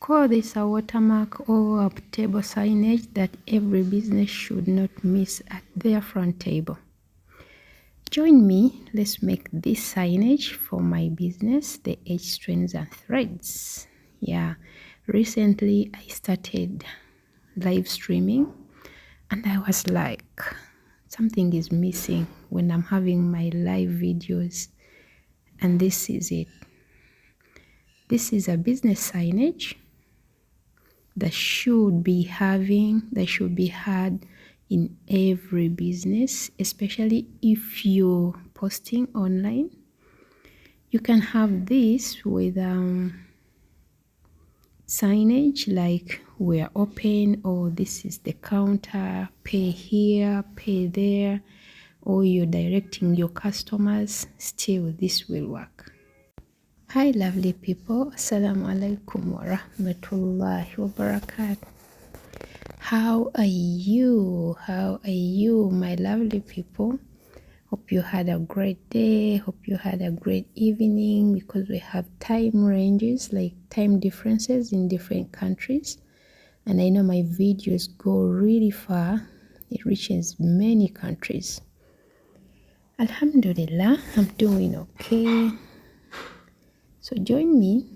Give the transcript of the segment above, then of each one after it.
call this a watermark or a table signage that every business should not miss at their front table. Join me, let's make this signage for my business, the Edge Strands and Threads. Yeah, recently I started live streaming and I was like, something is missing when I'm having my live videos, and this is it. This is a business signage that should be had in every business, especially if you're posting online. You can have this with signage like we're open, or this is the counter, pay here, pay there, or you're directing your customers. Still, this will work. Hi lovely people, assalamu alaikum wa rahmatullahi wa barakatuh. How are you my lovely people? Hope you had a great day, hope you had a great evening, because we have time ranges, like time differences in different countries, and I know my videos go really far. It reaches many countries. Alhamdulillah, I'm doing okay. So join me.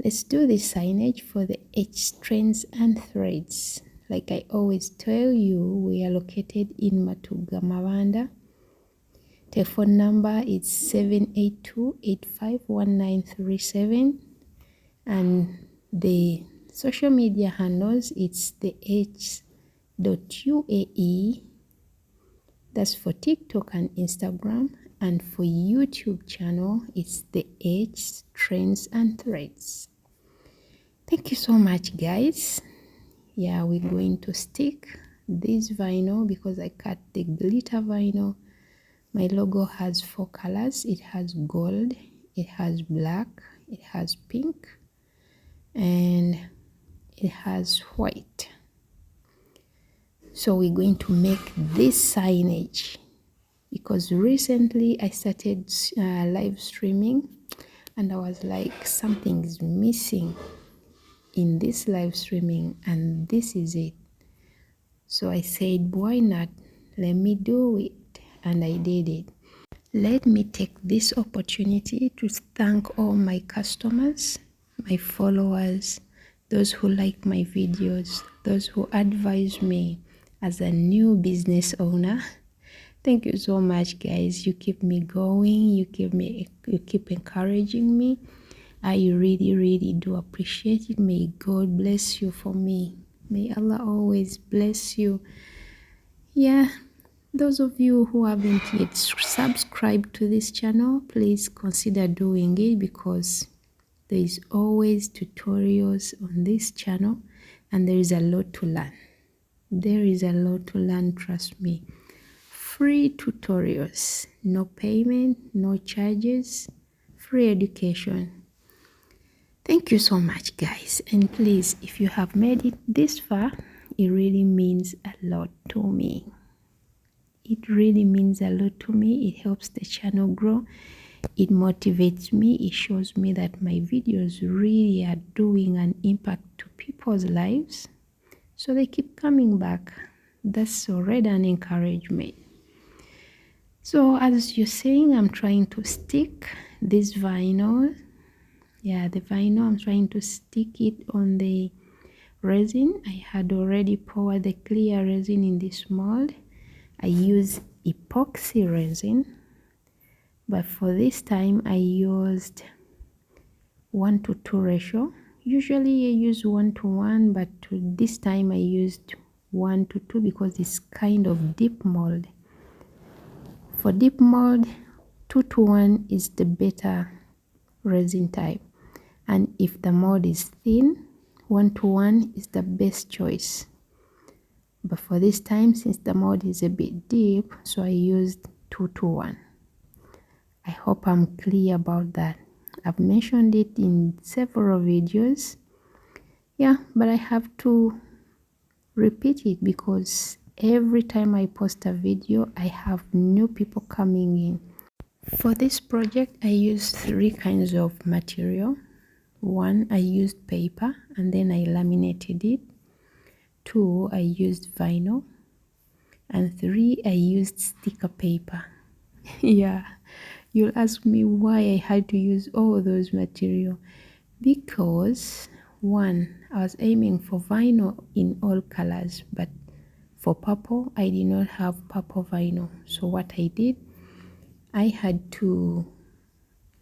Let's do this signage for the Edge Strands and Threads. Like I always tell you, we are located in Matuga, Mawanda. Telephone number is 782-851937, and the social media handles, it's the edge.uae. That's for TikTok and Instagram, and for YouTube channel, it's the Edge Strands and Threads. Thank you so much, guys. Yeah, we're going to stick this vinyl because I cut the glitter vinyl. My logo has 4 colors. It has gold, it has black, it has pink, and it has white. So we're going to make this signage because recently I started live streaming and I was like, something is missing in this live streaming, and this is it. So I said, why not? Let me do it. And I did it. Let me take this opportunity to thank all my customers, my followers, those who like my videos, those who advise me as a new business owner. Thank you so much, guys. You keep me going. You keep encouraging me. I really do appreciate it. May God bless you for me. May Allah always bless you. Yeah, those of you who haven't yet subscribed to this channel, please consider doing it, because there is always tutorials on this channel and there is a lot to learn. There is a lot to learn, trust me. Free tutorials, no payment, no charges, free education. Thank you so much, guys, and please, if you have made it this far, it really means a lot to me. It really means a lot to me. It helps the channel grow. It motivates me. It shows me that my videos really are doing an impact to people's lives, so they keep coming back. That's already an encouragement. So as you're saying, I'm trying to stick this vinyl. Yeah, the vinyl, I'm trying to stick it on the resin. I had already poured the clear resin in this mold. I use epoxy resin, but for this time I used 1:2 ratio. Usually I use 1:1, but this time I used 1:2 because it's kind of deep mold. For deep mold, 2:1 is the better resin type, and if the mold is thin, 1:1 is the best choice. But for this time, since the mold is a bit deep, so I used 2:1. I hope I'm clear about that. I've mentioned it in several videos. Yeah, but I have to repeat it because every time I post a video, I have new people coming in. For this project, I used 3 kinds of material. 1, I used paper and then I laminated it. 2, I used vinyl. And 3, I used sticker paper. Yeah, you'll ask me why I had to use all those material. Because 1, I was aiming for vinyl in all colors, but for purple, I did not have purple vinyl. So what I did, I had to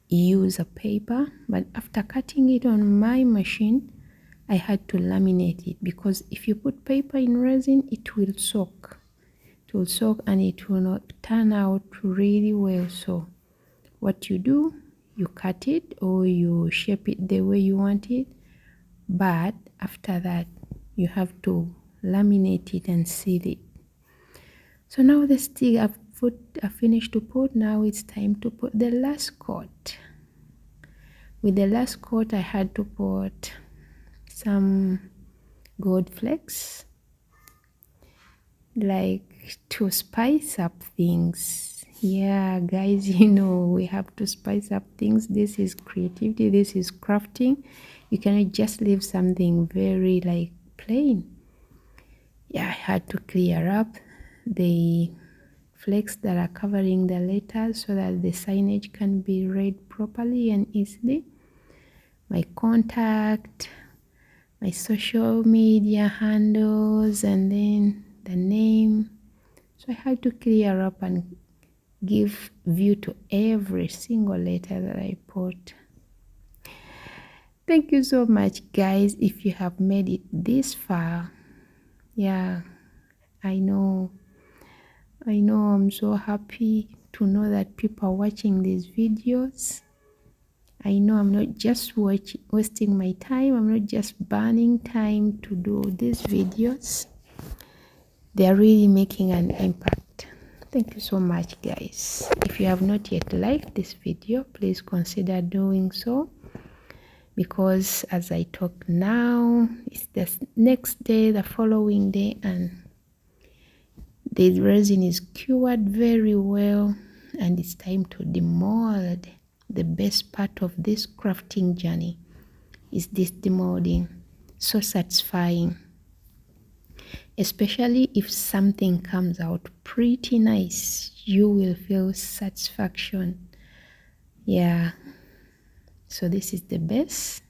use a paper, but after cutting it on my machine, I had to laminate it, because if you put paper in resin, it will soak. It will soak and it will not turn out really well. So what you do, you cut it or you shape it the way you want it, but after that you have to laminate it and seal it. So now the stick I've finished to put. Now it's time to put the last coat. With the last coat, I had to put some gold flakes, like to spice up things. Yeah, guys, you know, we have to spice up things. This is creativity, this is crafting. You cannot just leave something very like plain. Yeah, I had to clear up the flakes that are covering the letters so that the signage can be read properly and easily. My contact, my social media handles, and then the name. So I had to clear up and give view to every single letter that I put. Thank you so much, guys, if you have made it this far. Yeah, I know I'm so happy to know that people are watching these videos. I know I'm not just wasting my time. I'm not just burning time to do these videos. They are really making an impact. Thank you so much, guys. If you have not yet liked this video, please consider doing so, because as I talk now, it's the next day, the following day, and the resin is cured very well, and it's time to demold. The best part of this crafting journey is this demolding. So satisfying, especially if something comes out pretty nice. You will feel satisfaction. Yeah, so this is the base.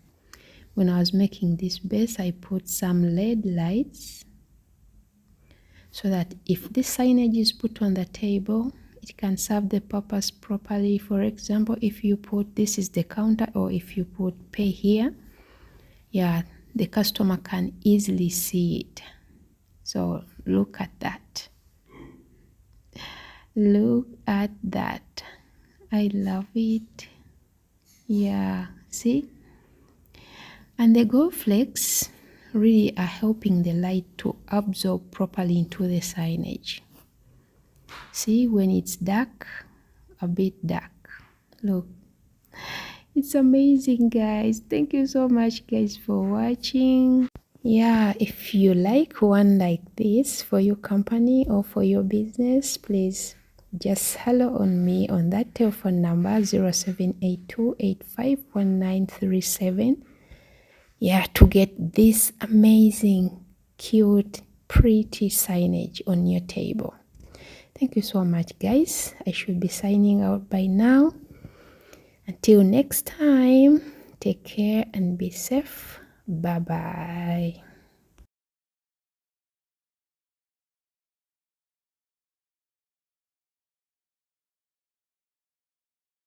When I was making this base, I put some LED lights so that if this signage is put on the table, it can serve the purpose properly. For example, if you put this is the counter, or if you put pay here, yeah, the customer can easily see it. So look at that. Look at that. I love it. Yeah, see? And the gold flakes really are helping the light to absorb properly into the signage. See, when it's dark, a bit dark. Look. It's amazing, guys. Thank you so much, guys, for watching. Yeah, if you like one like this for your company or for your business, please just hello on me on that telephone number 0782851937. Yeah, to get this amazing, cute, pretty signage on your table. Thank you so much, guys. I should be signing out by now. Until next time, take care and be safe. Bye-bye.